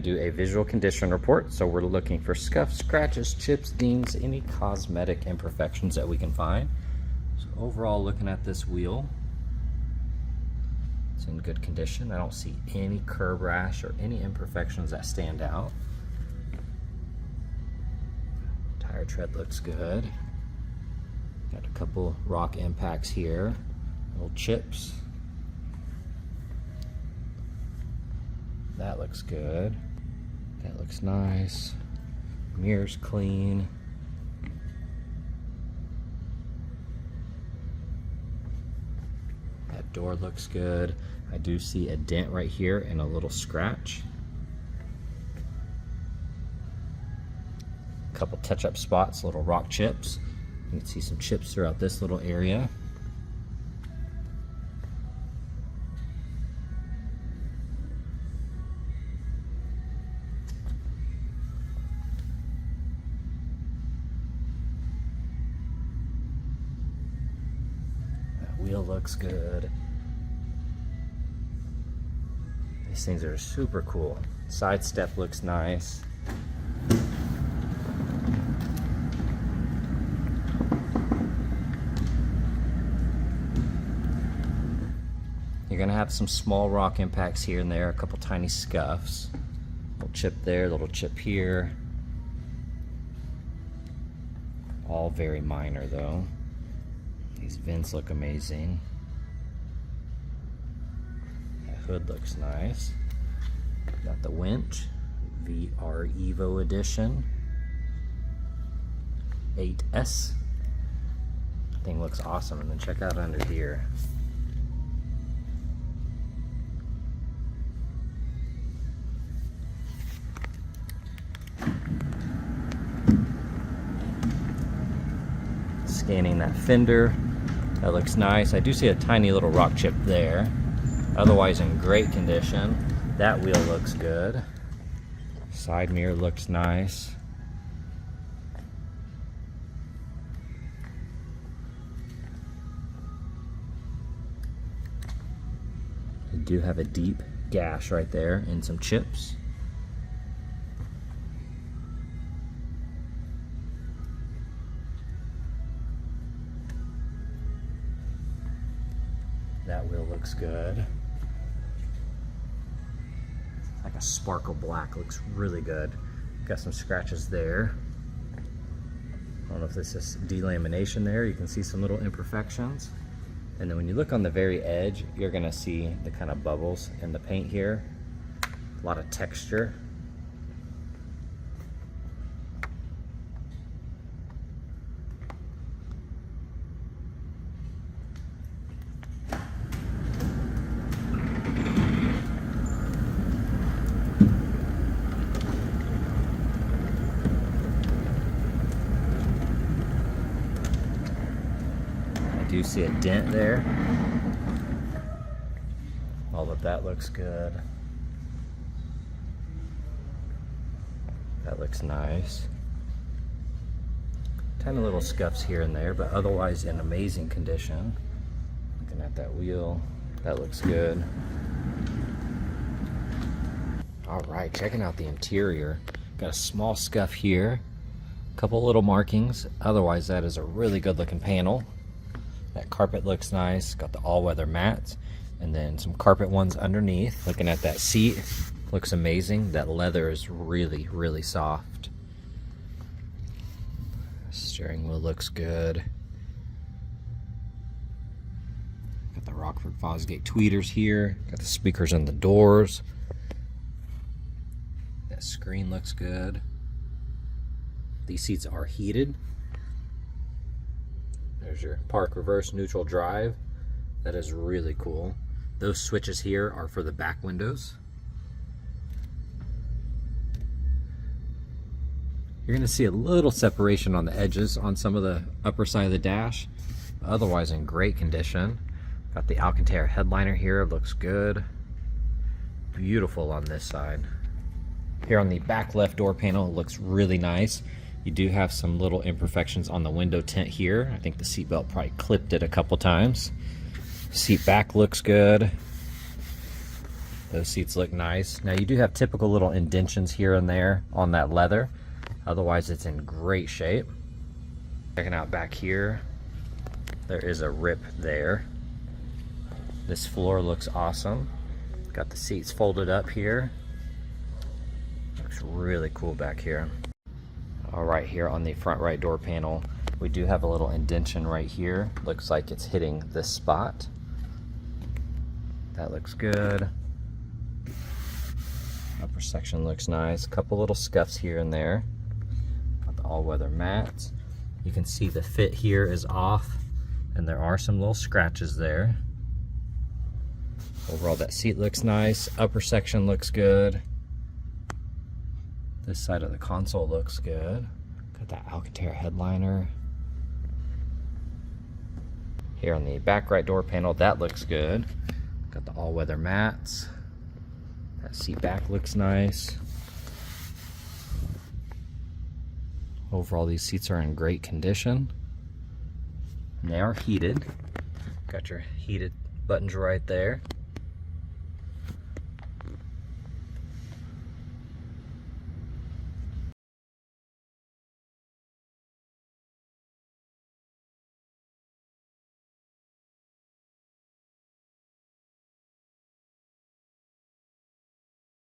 do a visual condition report. So we're looking for scuffs, scratches, chips, dings, any cosmetic imperfections that we can find. So overall, looking at this wheel, it's in good condition. I don't see any curb rash or any imperfections that stand out. Tire tread looks good. Got a couple rock impacts here, little chips. That looks good. That looks nice. Mirror's clean. That door looks good. I do see a dent right here and a little scratch. A couple touch-up spots, little rock chips. You can see some chips throughout this little area. Wheel looks good. These things are super cool. Side step looks nice. You're gonna have some small rock impacts here and there, a couple tiny scuffs. Little chip there, little chip here. All very minor though. These vents look amazing. That hood looks nice. Got the winch, VR Evo Edition 8S. Thing looks awesome. And then check out under here. Scanning that fender. That looks nice. I do see a tiny little rock chip there. Otherwise in great condition. That wheel looks good. Side mirror looks nice. I do have a deep gash right there and some chips. That wheel looks good. It's like a sparkle black, looks really good. Got some scratches there. I don't know if this is delamination there. You can see some little imperfections. And then when you look on the very edge, you're gonna see the kind of bubbles in the paint here. A lot of texture. Do see a dent there. All of that looks good. That looks nice. Tiny little scuffs here and there, but otherwise in amazing condition. Looking at that wheel, that looks good. All right, checking out the interior. Got a small scuff here, a couple little markings. Otherwise, that is a really good looking panel. That carpet looks nice, got the all-weather mats, and then some carpet ones underneath. Looking at that seat, looks amazing. That leather is really, really soft. Steering wheel looks good. Got the Rockford Fosgate tweeters here. Got the speakers in the doors. That screen looks good. These seats are heated. There's your park, reverse, neutral, drive. That is really cool. Those switches here are for the back windows. You're going to see a little separation on the edges on some of the upper side of the dash. Otherwise in great condition. Got the Alcantara headliner here, looks good. Beautiful on this side. Here on the back left door panel, it looks really nice. You do have some little imperfections on the window tint here. I think the seatbelt probably clipped it a couple times. Seat back looks good. Those seats look nice. Now you do have typical little indentions here and there on that leather. Otherwise it's in great shape. Checking out back here, there is a rip there. This floor looks awesome. Got the seats folded up here. Looks really cool back here. All right, here on the front right door panel, we do have a little indentation right here. Looks like it's hitting this spot. That looks good. Upper section looks nice. A couple little scuffs here and there. Got the all-weather mats. You can see the fit here is off, and there are some little scratches there. Overall, that seat looks nice. Upper section looks good. This side of the console looks good. Got that Alcantara headliner. Here on the back right door panel, that looks good. Got the all-weather mats. That seat back looks nice. Overall, these seats are in great condition. And they are heated. Got your heated buttons right there.